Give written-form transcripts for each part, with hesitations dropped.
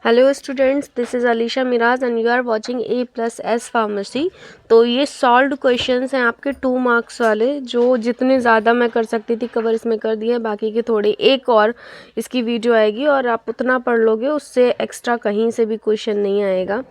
Hello students, this is Alisha Miraj and you are watching A+S pharmacy. तो ये solved questions हैं आपके 2 मार्क्स वाले, जो जितने ज़्यादा मैं कर सकती थी कवर इसमें कर दिए। बाकी के थोड़े एक और इसकी वीडियो आएगी और आप उतना पढ़ लोगे, उससे एक्स्ट्रा कहीं से भी क्वेश्चन नहीं आएगा।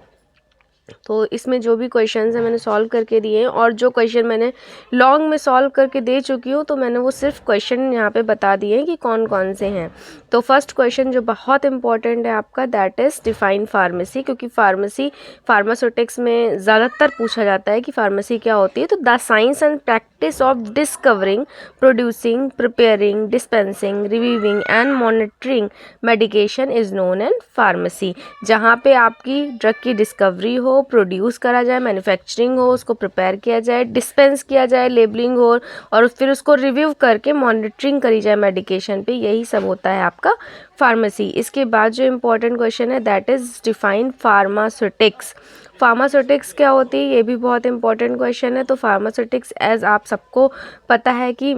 तो इसमें जो भी क्वेश्चंस हैं मैंने सॉल्व करके दिए हैं, और जो क्वेश्चन मैंने लॉन्ग में सॉल्व करके दे चुकी हूँ तो मैंने वो सिर्फ क्वेश्चन यहाँ पे बता दिए हैं कि कौन कौन से हैं। तो फर्स्ट क्वेश्चन जो बहुत इंपॉर्टेंट है आपका, दैट इज़ डिफाइन फार्मेसी, क्योंकि फार्मास्यूटिक्स में ज़्यादातर पूछा जाता है कि फार्मेसी क्या होती है। तो the science and practice of discovering, producing, preparing, dispensing, reviewing and monitoring medication is known as pharmacy. जहाँ पे आपकी ड्रग की डिस्कवरी हो, प्रोड्यूस करा जाए, मैन्युफैक्चरिंग हो, उसको प्रिपेयर किया जाए, डिस्पेंस किया जाए, लेबलिंग हो, और फिर उसको रिव्यू करके मॉनिटरिंग करी जाए मेडिकेशन पे, यही सब होता है आपका फार्मेसी। इसके बाद जो इम्पोर्टेंट क्वेश्चन है that is define pharmaceutics. Pharmaceutics क्या होती है, ये भी बहुत इंपॉर्टेंट क्वेश्चन है। तो फार्मास्यूटिक्स, एज आप सबको पता है कि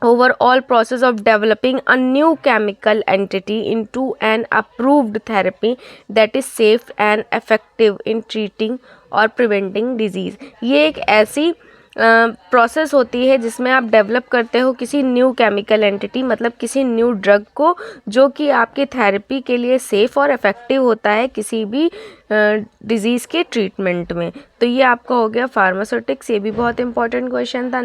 overall process of developing a new chemical entity into an approved therapy that is safe and effective in treating or preventing disease। ये एक ऐसी प्रोसेस होती है जिसमें आप डेवलप करते हो किसी न्यू केमिकल एंटिटी, मतलब किसी न्यू ड्रग को, जो कि आपकी थेरेपी के लिए सेफ़ और इफ़ेक्टिव होता है किसी भी डिज़ीज़ के ट्रीटमेंट में। तो ये आपका हो गया फार्मास्यूटिक्स, ये भी बहुत इंपॉर्टेंट क्वेश्चन था।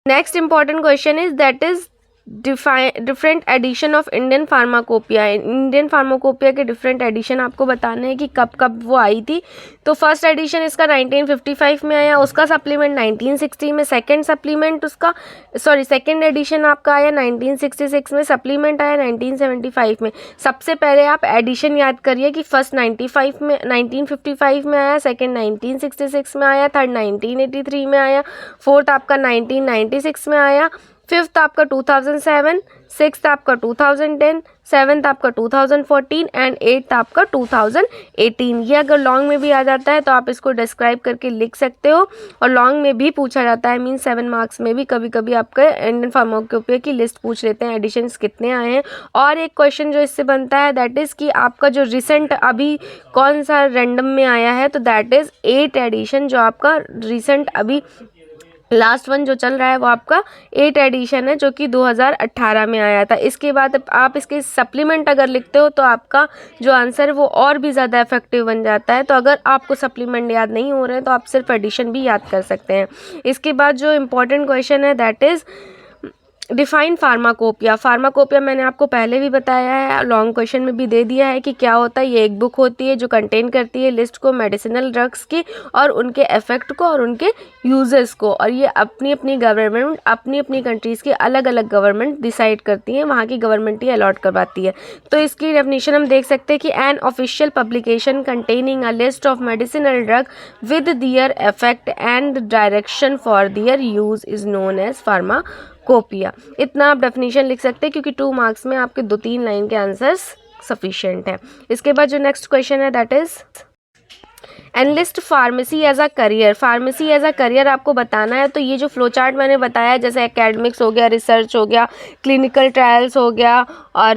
Next important question is that is different edition of Indian pharmacopoeia. Indian pharmacopoeia के डिफरेंट एडिशन आपको बताने हैं कि कब कब वो आई थी। तो फर्स्ट एडिशन इसका 1955 में आया, उसका सप्लीमेंट 1960 में, सेकेंड एडिशन आपका आया 1966 में, सप्लीमेंट आया 1975 में। सबसे पहले आप एडिशन याद करिए कि फर्स्ट 1955 में आया, सेकेंड 1966 में आया, थर्ड 1983 में आया, फोर्थ आपका 1996 में आया, फिफ्थ आपका 2007, सिक्स्थ आपका 2010, सेवन्थ आपका 2014 एंड एट्थ आपका 2018। ये अगर लॉन्ग में भी आ जाता है तो आप इसको डिस्क्राइब करके लिख सकते हो, और लॉन्ग में भी पूछा जाता है, मीन 7 मार्क्स में भी कभी कभी आपका इंडियन फार्माकोपिया की लिस्ट पूछ लेते हैं, एडिशंस कितने आए हैं। और एक क्वेश्चन जो इससे बनता है दैट इज़ कि आपका जो रिसेंट अभी कौन सा रैंडम में आया है, तो दैट इज़ 8 एडिशन, जो आपका रिसेंट अभी लास्ट वन जो चल रहा है वो आपका 8 एडिशन है, जो कि 2018 में आया था। इसके बाद आप इसके सप्लीमेंट अगर लिखते हो तो आपका जो आंसर है वो और भी ज़्यादा इफेक्टिव बन जाता है। तो अगर आपको सप्लीमेंट याद नहीं हो रहे हैं तो आप सिर्फ एडिशन भी याद कर सकते हैं। इसके बाद जो इम्पोर्टेंट क्वेश्चन है that is define pharmacopoeia. Pharmacopoeia मैंने आपको पहले भी बताया है, लॉन्ग क्वेश्चन में भी दे दिया है कि क्या होता है। ये एक बुक होती है जो कंटेन करती है लिस्ट को मेडिसिनल ड्रग्स की, और उनके इफेक्ट को, और उनके यूजेस को। और ये अपनी अपनी गवर्नमेंट, अपनी अपनी कंट्रीज़ की अलग अलग गवर्नमेंट डिसाइड करती है, वहाँ की गवर्नमेंट ही अलॉट करवाती है। तो इसकी डेफिनेशन हम देख सकते हैं कि an official publication containing a list of medicinal drug with their effect and direction for their use is known as pharmacopoeia. इतना आप डेफिनेशन लिख सकते हैं, क्योंकि 2 मार्क्स में आपके 2-3 लाइन के आंसर्स सफिशिएंट है। इसके बाद जो नेक्स्ट क्वेश्चन है that is enlist pharmacy as a career. Pharmacy as a career आपको बताना है। तो ये जो फ्लो चार्ट मैंने बताया, जैसे एकेडमिक्स हो गया, रिसर्च हो गया, क्लिनिकल ट्रायल्स हो गया, और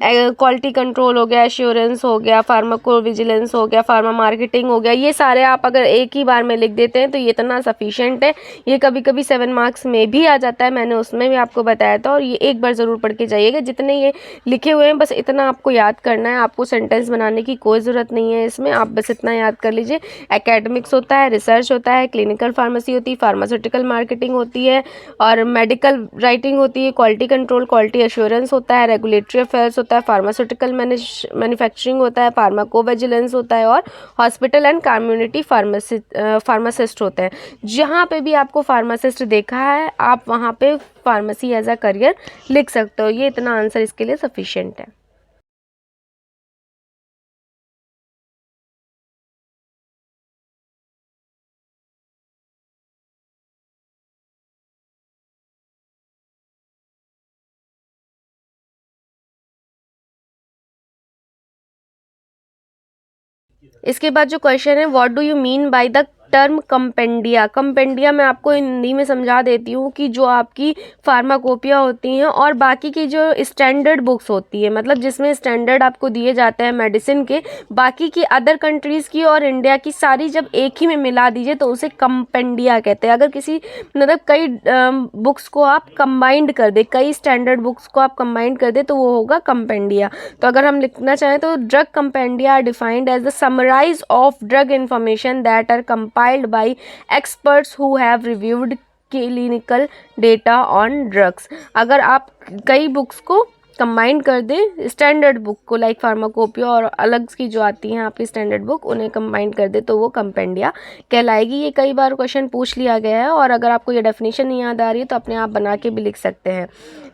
क्वालिटी कंट्रोल हो गया, एश्योरेंस हो गया, फार्माको विजिलेंस हो गया, फार्मा मार्केटिंग हो गया, ये सारे आप अगर एक ही बार में लिख देते हैं तो ये इतना सफिशिएंट है। ये कभी कभी 7 मार्क्स में भी आ जाता है, मैंने उसमें भी आपको बताया था। और ये एक बार ज़रूर पढ़ के जाइएगा, जितने ये लिखे हुए हैं बस इतना आपको याद करना है। आपको सेंटेंस बनाने की कोई ज़रूरत नहीं है इसमें, आप बस इतना याद कर लीजिए। एकेडमिक्स होता है, रिसर्च होता है, क्लिनिकल फार्मेसी होती है, फार्मास्यूटिकल मार्केटिंग होती है, और मेडिकल राइटिंग होती है, क्वालिटी कंट्रोल, क्वालिटी एश्योरेंस होता है, रेगुलेटरी अफेयर्स होता है, फार्मास्यूटिकल मैन्युफैक्चरिंग होता है, फार्माकोविजिलेंस होता है, और हॉस्पिटल एंड कम्युनिटी फार्मासिस्ट होते हैं। जहाँ पे भी आपको फार्मासिस्ट देखा है आप वहाँ पे फार्मेसी एज अ करियर लिख सकते हो। ये इतना आंसर इसके लिए सफिशिएंट है। इसके बाद जो क्वेश्चन है, what do you mean by the term compendia. Compendia मैं आपको हिंदी में समझा देती हूँ कि जो आपकी फार्माकोपिया होती हैं और बाकी की जो स्टैंडर्ड बुक्स होती है, मतलब जिसमें स्टैंडर्ड आपको दिए जाते हैं मेडिसिन के, बाकी की अदर कंट्रीज़ की और इंडिया की सारी जब एक ही में मिला दीजिए तो उसे कंपेंडिया कहते हैं। अगर किसी मतलब कई बुक्स को आप कंबाइंड कर दे, कई स्टैंडर्ड बुक्स को आप कंबाइंड कर दे तो वो होगा कंपेंडिया। तो अगर हम लिखना चाहें तो drug compendia are defined as the summarize of drug information that are compiled by experts who have reviewed clinical data on drugs. अगर आप कई बुक्स को कंबाइन कर दे, स्टैंडर्ड बुक को लाइक फार्माकोपिया और अलग की जो आती हैं आपकी स्टैंडर्ड बुक, उन्हें कंबाइन कर दे तो वो कंपेंडिया कहलाएगी। ये कई बार क्वेश्चन पूछ लिया गया है और अगर आपको ये डेफिनेशन नहीं याद आ रही है तो अपने आप बना के भी लिख सकते हैं।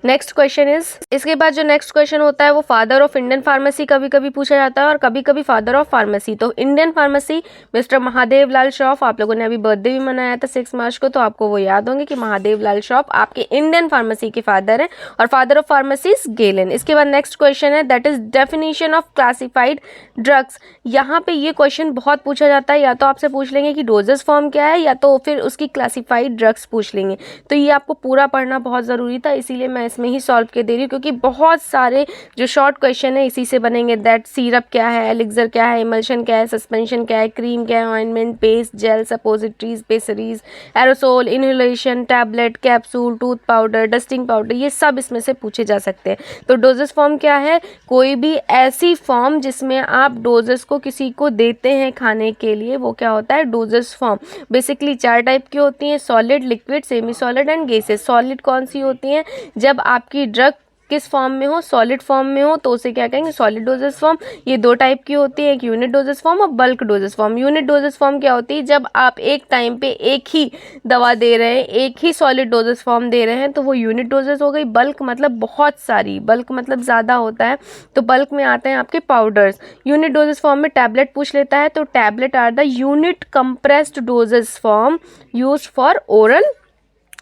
नेक्स्ट क्वेश्चन इज, इसके बाद जो नेक्स्ट क्वेश्चन होता है वो फादर ऑफ इंडियन फार्मेसी कभी कभी पूछा जाता है और कभी कभी फादर ऑफ फार्मेसी। तो इंडियन फार्मेसी मिस्टर महादेव लाल श्रॉफ, आप लोगों ने अभी बर्थडे भी मनाया था 6 मार्च को, तो आपको वो याद होंगे कि महादेव लाल श्रॉफ आपके इंडियन फार्मेसी के फादर हैं और फादर ऑफ फार्मेसी इज गेलेन। इसके बाद नेक्स्ट क्वेश्चन है that is definition of classified drugs. यहाँ पे ये क्वेश्चन बहुत पूछा जाता है, या तो आपसे पूछ लेंगे कि डोजेस फॉर्म क्या है या तो फिर उसकी क्लासिफाइड ड्रग्स पूछ लेंगे। तो ये आपको पूरा पढ़ना बहुत ज़रूरी था, इसीलिए मैं इसमें ही सॉल्व के दे रही हूँ क्योंकि बहुत सारे जो शॉर्ट क्वेश्चन है इसी से बनेंगे। दैट सिरप क्या है, एलिक्सर क्या है, इमल्शन क्या है, सस्पेंशन क्या है, क्रीम क्या है, ointment, paste, gel, suppositories, pessaries, aerosol, inhalation, tablet, capsule, tooth powder, dusting powder, ये सब इसमें से पूछे जा सकते हैं। तो डोजेस फॉर्म क्या है, कोई भी ऐसी फॉर्म जिसमें आप डोजेस को किसी को देते हैं खाने के लिए, वो क्या होता है डोजेस फॉर्म। बेसिकली 4 टाइप की होती हैं, solid, liquid, semi solid and gases. Solid कौन सी होती हैं, जब आपकी ड्रग किस फॉर्म में हो, सॉलिड फॉर्म में हो तो उसे क्या कहेंगे सॉलिड डोजेस फॉर्म। ये 2 टाइप की होती है, एक यूनिट डोजेस फॉर्म और bulk doses form. Unit doses form क्या होती है, जब आप एक टाइम पे एक ही दवा दे रहे हैं, एक ही सॉलिड डोजेस फॉर्म दे रहे हैं तो वो यूनिट डोजेस हो गई। बल्क मतलब बहुत सारी, बल्क मतलब ज़्यादा होता है, तो बल्क में आते हैं आपके पाउडर्स। यूनिट डोजेस फॉर्म में टैबलेट पूछ लेता है, तो tablet are the unit compressed doses form used for oral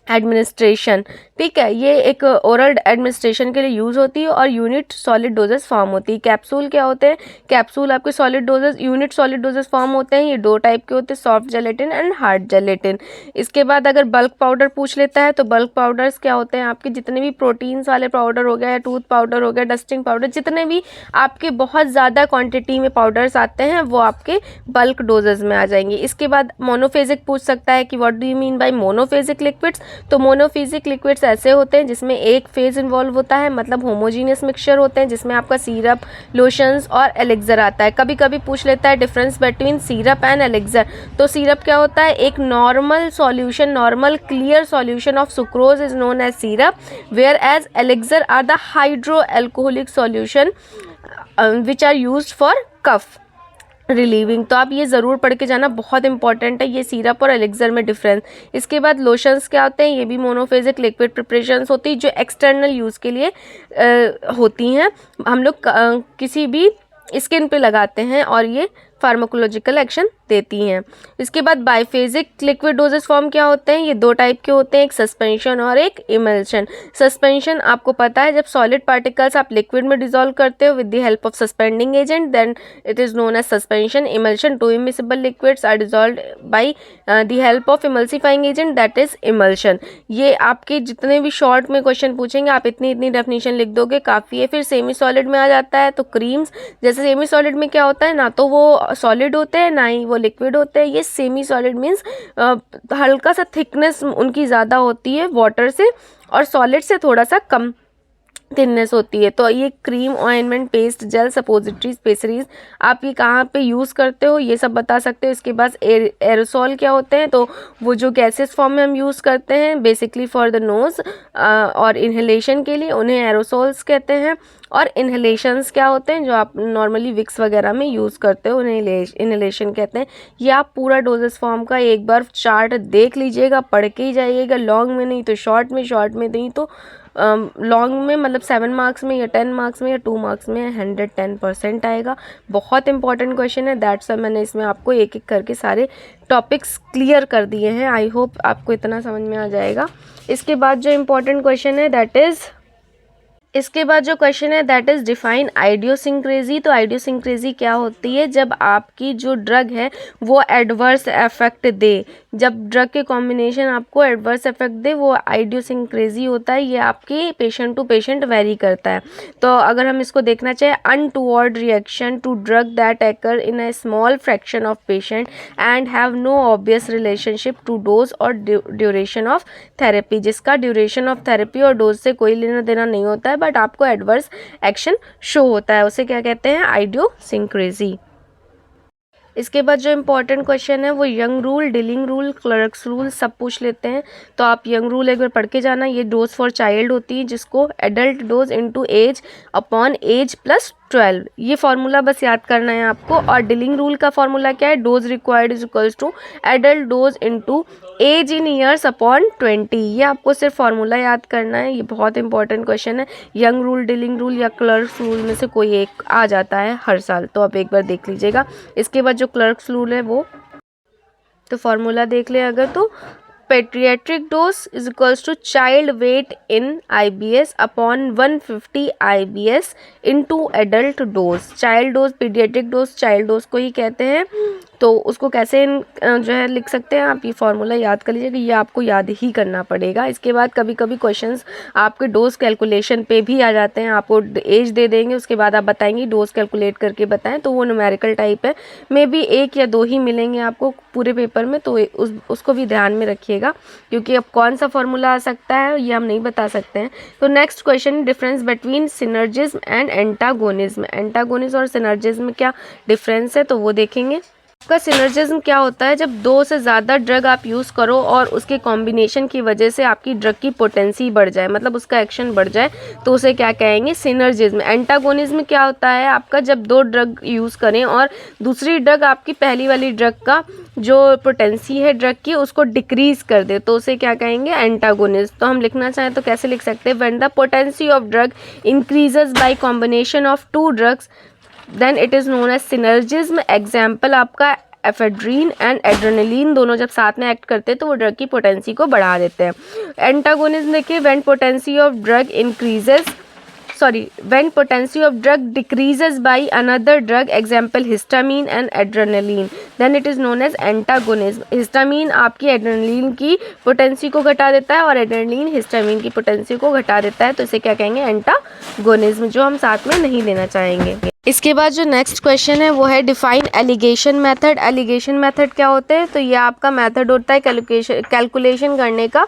administration. ठीक है, ये एक ओरल एडमिनिस्ट्रेशन के लिए यूज़ होती है और यूनिट सॉलिड डोजेस फॉर्म होती है। कैप्सूल क्या होते हैं, कैप्सूल आपके solid doses, unit solid doses form होते हैं। ये 2 टाइप के होते हैं, soft gelatin and hard gelatin. इसके बाद अगर बल्क पाउडर पूछ लेता है तो बल्क पाउडर्स क्या होते हैं, आपके जितने भी प्रोटीन्स वाले पाउडर हो गया, टूथ पाउडर हो गया, डस्टिंग पाउडर, जितने भी आपके बहुत ज़्यादा क्वान्टिटी में पाउडर्स आते हैं वो आपके बल्क डोजेस में आ जाएंगे। इसके बाद मोनोफेजिक पूछ सकता है कि what do you mean by monophasic liquids. तो मोनोफेजिक लिक्विड्स ऐसे होते हैं जिसमें एक फेज इन्वॉल्व होता है, मतलब होमोजीनियस मिक्सचर होते हैं जिसमें आपका सिरप, लोशंस और एलिक्सर आता है। कभी कभी पूछ लेता है difference between syrup and elixir. तो सिरप क्या होता है, एक normal solution, normal clear solution of sucrose is known as syrup, whereas elixir are the hydro alcoholic solution which are used for cough relieving. तो आप ये ज़रूर पढ़ के जाना, बहुत इंपॉर्टेंट है ये सिरप और एलिक्सर में डिफरेंस। इसके बाद लोशंस क्या होते हैं, ये भी मोनोफेजिक लिक्विड प्रिपरेशंस होती है जो एक्सटर्नल यूज़ के लिए होती हैं, हम लोग किसी भी स्किन पे लगाते हैं और ये फार्माकोलॉजिकल एक्शन देती हैं। इसके बाद बाइफेजिक लिक्विड डोजेस फॉर्म क्या होते हैं, ये 2 टाइप के होते हैं, एक सस्पेंशन और एक इमल्शन। सस्पेंशन आपको पता है जब सॉलिड पार्टिकल्स आप लिक्विड में डिसॉल्व करते हो with the help of suspending agent, then it is known as suspension. Emulsion, 2 immiscible liquids are dissolved by the help of emulsifying agent, that is emulsion. ये आपके जितने भी शॉर्ट में question पूछेंगे आप इतनी इतनी डेफिनेशन लिख दोगे, काफ़ी है। फिर सेमी सॉलिड में आ जाता है तो क्रीम्स, जैसे सेमी सॉलिड में क्या होता है, ना तो वो सॉलिड होते हैं ना ही वो लिक्विड होते हैं। ये सेमी सॉलिड मीन्स हल्का सा थिकनेस उनकी ज़्यादा होती है वाटर से और सॉलिड से थोड़ा सा कम थिननेस होती है। तो ये cream, ointment, paste, gel, suppositories, pessaries आप ये कहाँ पे यूज़ करते हो ये सब बता सकते हो। इसके बाद एरोसोल क्या होते हैं, तो वो जो गैसेस फॉर्म में हम यूज़ करते हैं बेसिकली फॉर द नोज़ और इन्हेलेशन के लिए, उन्हें एरोसोल्स कहते हैं। और इन्हेलेशंस क्या होते हैं, जो आप नॉर्मली विक्स वगैरह में यूज़ करते हो उन्हें इन्हेलेशन कहते हैं। ये आप पूरा डोजेस फॉर्म का एक बार चार्ट देख लीजिएगा, पढ़ के ही जाइएगा, लॉन्ग में नहीं तो शॉर्ट में, शॉर्ट में नहीं तो लॉन्ग में, मतलब 7 मार्क्स में या 10 मार्क्स में या 2 मार्क्स में 110% आएगा। बहुत इंपॉर्टेंट क्वेश्चन है, दैट्स मैंने इसमें आपको एक एक करके सारे टॉपिक्स क्लियर कर दिए हैं। आई होप आपको इतना समझ में आ जाएगा। इसके बाद जो इम्पोर्टेंट क्वेश्चन है दैट इज़ इसके बाद जो क्वेश्चन है दैट इज़ डिफाइन आइडियोसिंक्रेसी। तो आइडियोसिंक्रेसी क्या होती है? जब आपकी जो ड्रग है वो एडवर्स इफेक्ट दे, जब ड्रग के कॉम्बिनेशन आपको एडवर्स इफेक्ट दे वो आइडियोसिंक्रेसी होता है। ये आपकी पेशेंट टू पेशेंट वेरी करता है। तो अगर हम इसको देखना चाहें, untoward reaction to drug that occur in a small fraction of patient and have no obvious relationship to dose और ड्यूरेशन ऑफ थेरेपी, जिसका ड्यूरेशन ऑफ थेरेपी और डोज से कोई लेना देना नहीं होता है बट आपको एडवर्स एक्शन शो होता है, उसे क्या कहते हैं? आइडियोसिंक्रेसी। इसके बाद जो इम्पोर्टेंट क्वेश्चन है वो young rule, dealing rule, clerks rule सब पूछ लेते हैं। तो आप यंग रूल एक बार पढ़ के जाना। ये डोज फॉर चाइल्ड होती है जिसको adult dose into age upon age plus 12, ये फार्मूला बस याद करना है आपको। और डिलिंग रूल का फार्मूला क्या है? Dose required is equals to adult dose into age in years upon 20। ये आपको सिर्फ फार्मूला याद करना है, ये बहुत इंपॉर्टेंट क्वेश्चन है। यंग रूल, डिलिंग रूल या क्लर्क्स रूल में से कोई एक आ जाता है हर साल, तो आप एक बार देख लीजिएगा। इसके बाद जो क्लर्क्स रूल है वो तो फार्मूला देख ले अगर, तो paediatric dose is equals to child weight in IBS upon 150 IBS into adult dose. Child dose, paediatric dose child dose को ही कहते हैं। तो उसको कैसे जो है लिख सकते हैं आप, ये फार्मूला याद कर लीजिएगा, ये आपको याद ही करना पड़ेगा। इसके बाद कभी कभी क्वेश्चंस आपके डोज कैलकुलेशन पे भी आ जाते हैं, आपको एज दे देंगे, उसके बाद आप बताएंगे डोज कैलकुलेट करके बताएं, तो वो न्यूमेरिकल टाइप है। मे बी 1 या 2 ही मिलेंगे आपको पूरे पेपर में, तो उसको भी ध्यान में रखिएगा, क्योंकि अब कौन सा फार्मूला आ सकता है ये हम नहीं बता सकते हैं। तो next question, difference between synergism and antagonism. Antagonism और सिनर्जिज्म में क्या डिफरेंस है तो वो देखेंगे। का सिनर्जिज्म क्या होता है? जब 2 से ज़्यादा ड्रग आप यूज़ करो और उसके कॉम्बिनेशन की वजह से आपकी ड्रग की पोटेंसी बढ़ जाए, मतलब उसका एक्शन बढ़ जाए, तो उसे क्या कहेंगे? सिनर्जिज्म। एंटागोनिज्म क्या होता है आपका? जब 2 ड्रग यूज़ करें और दूसरी ड्रग आपकी पहली वाली ड्रग का जो पोटेंसी है ड्रग की उसको डिक्रीज कर दे, तो उसे क्या कहेंगे? एंटागोनिज्म। तो हम लिखना चाहें तो कैसे लिख सकते हैं? When the potency of drug increases by combination of 2 drugs then it is known as synergism. Example आपका एफेड्रीन एंड एड्रेनलिन, दोनों जब साथ में एक्ट करते हैं तो वो ड्रग की पोटेंसी को बढ़ा देते हैं। एंटागोनिज्म देखिए, when potency of drug when potency of drug decreases by another drug, example histamine and adrenaline, then it is known as antagonism। Histamine आपकी एड्रेनलिन की पोटेंसी को घटा देता है और एड्रेनलिन हिस्टामिन की पोटेंसी को घटा देता है, तो इसे क्या कहेंगे? एंटागोनिज्म, जो हम साथ में नहीं लेना चाहेंगे। इसके बाद जो नेक्स्ट क्वेश्चन है वो है define alligation method. Alligation method क्या होते हैं? तो ये आपका मेथड होता है कैलकुलेशन करने का,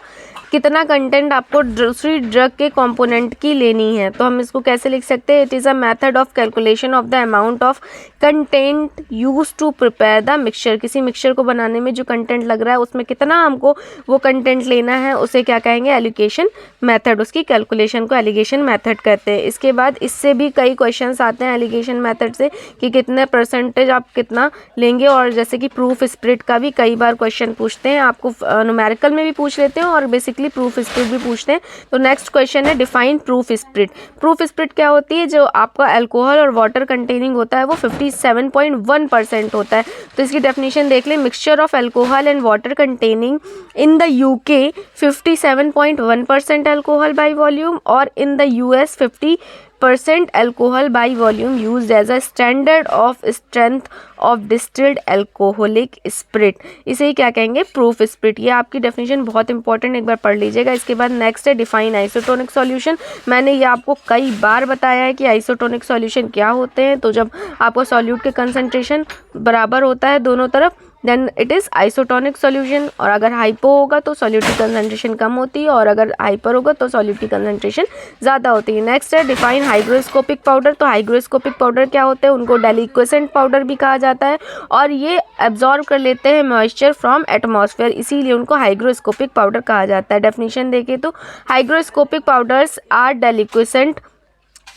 कितना कंटेंट आपको दूसरी ड्रग के कंपोनेंट की लेनी है। तो हम इसको कैसे लिख सकते हैं? It is a method of calculation of the amount of content use to prepare the mixture. किसी मिक्सचर को बनाने में जो कंटेंट लग रहा है उसमें कितना हमको वो कंटेंट लेना है, उसे क्या कहेंगे? Alligation method. उसकी कैलकुलेशन को एलिगेशन मेथड कहते हैं। इसके बाद इससे भी कई क्वेश्चंस आते हैं एलिगेशन मेथड से कि कितने परसेंटेज आप कितना लेंगे, और जैसे कि प्रूफ स्प्लिट का भी कई बार क्वेश्चन पूछते हैं, आपको न्यूमेरिकल में भी पूछ लेते हैं और बेसिकली प्रूफ स्प्लिट भी पूछते हैं। तो नेक्स्ट क्वेश्चन है define proof split. Proof split क्या होती है? जो आपका अल्कोहल और वाटर कंटेनिंग होता है वो 57.1% होता है। तो इसकी डेफिनेशन देख लें, mixture of alcohol and water containing in the UK 57.1% alcohol by volume और in the US 50% alcohol by volume used as a standard of strength of distilled alcoholic spirit. इसे ही क्या कहेंगे? Proof spirit. ये आपकी definition बहुत important, एक बार पढ़ लीजिएगा। इसके बाद नेक्स्ट है डिफाइन आइसोटोनिक सॉल्यूशन। मैंने ये आपको कई बार बताया है कि आइसोटोनिक सॉल्यूशन क्या होते हैं। तो जब आपको सॉल्यूट के कंसंट्रेशन बराबर होता है दोनों तरफ then it is isotonic solution, और अगर हाइपो होगा तो सॉल्यूट की कंसंट्रेशन कम होती है और अगर हाइपर होगा तो सॉल्यूट की कंसंट्रेशन ज़्यादा होती है। नेक्स्ट है डिफाइन हाइग्रोस्कोपिक पाउडर। तो हाइग्रोस्कोपिक पाउडर क्या होते हैं? उनको डेलिक्वेसेंट पाउडर भी कहा जाता है और ये एब्जॉर्ब कर लेते हैं मॉइस्चर फ्रॉम एटमॉस्फेयर, इसीलिए उनको हाइग्रोस्कोपिक पाउडर कहा जाता है। डेफिनेशन देखें तो hygroscopic powders are deliquescent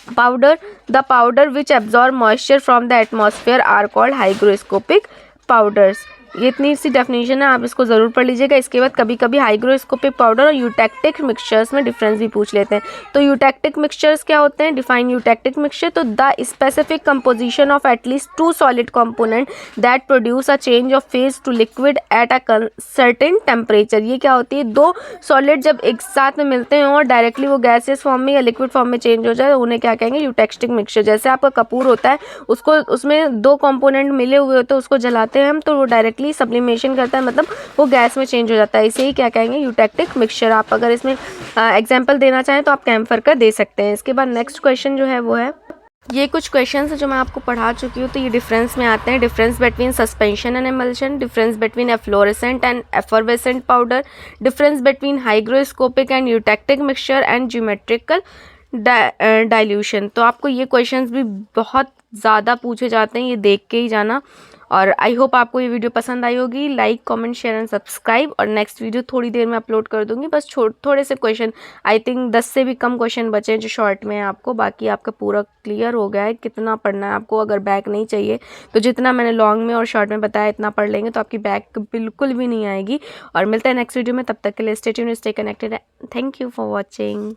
powder. The powder which absorb moisture from the atmosphere are called hygroscopic powders. ये इतनी सी डेफिनेशन है, आप इसको ज़रूर पढ़ लीजिएगा। इसके बाद कभी कभी हाइग्रोस्कोपिक पाउडर और यूटैक्टिक मिक्सचर्स में डिफरेंस भी पूछ लेते हैं। तो यूटैक्टिक मिक्सचर्स क्या होते हैं? Define eutectic mixture. तो the specific composition of at least 2 solid component that produce a change of phase to liquid at a certain temperature. ये क्या होती है? 2 सॉलिड जब एक साथ में मिलते हैं और डायरेक्टली वो गैसियस फॉर्म में या लिक्विड फॉर्म में चेंज हो जाए तो उन्हें क्या कहेंगे? यूटैक्टिक मिक्सचर। जैसे आपका कपूर होता है, उसको उसमें 2 कंपोनेंट मिले हुए होते हैं, उसको जलाते हैं हम तो वो डायरेक्टली सब्लिमेशन करता है, मतलब वो गैस में चेंज हो जाता है। इसे ही क्या कहेंगे? यूटैक्टिक मिक्सचर। आप अगर इसमें एग्जांपल देना चाहें तो आप कैम्फर का दे सकते हैं। इसके बाद नेक्स्ट क्वेश्चन जो है वो है, ये कुछ क्वेश्चंस है जो मैं आपको पढ़ा चुकी हूँ, तो ये डिफरेंस में आते हैं। Difference between suspension and emulsion, difference between efflorescent and effervescent powder, difference between hygroscopic and eutectic mixture and geometrical dilution. तो आपको ये क्वेश्चंस भी बहुत ज़्यादा पूछे जाते हैं, ये देख के ही जाना। और आई होप आपको ये वीडियो पसंद आई होगी। Like, comment, share and subscribe. और नेक्स्ट वीडियो थोड़ी देर में अपलोड कर दूंगी। बस थोड़े से क्वेश्चन, आई थिंक 10 से भी कम क्वेश्चन बचे हैं जो शॉर्ट में है आपको, बाकी आपका पूरा क्लियर हो गया है। कितना पढ़ना है आपको, अगर बैक नहीं चाहिए तो जितना मैंने लॉन्ग में और शॉर्ट में बताया इतना पढ़ लेंगे तो आपकी बैक बिल्कुल भी नहीं आएगी। और मिलते हैं नेक्स्ट वीडियो में, तब तक के लिए stay tuned, stay connected. Thank you for watching.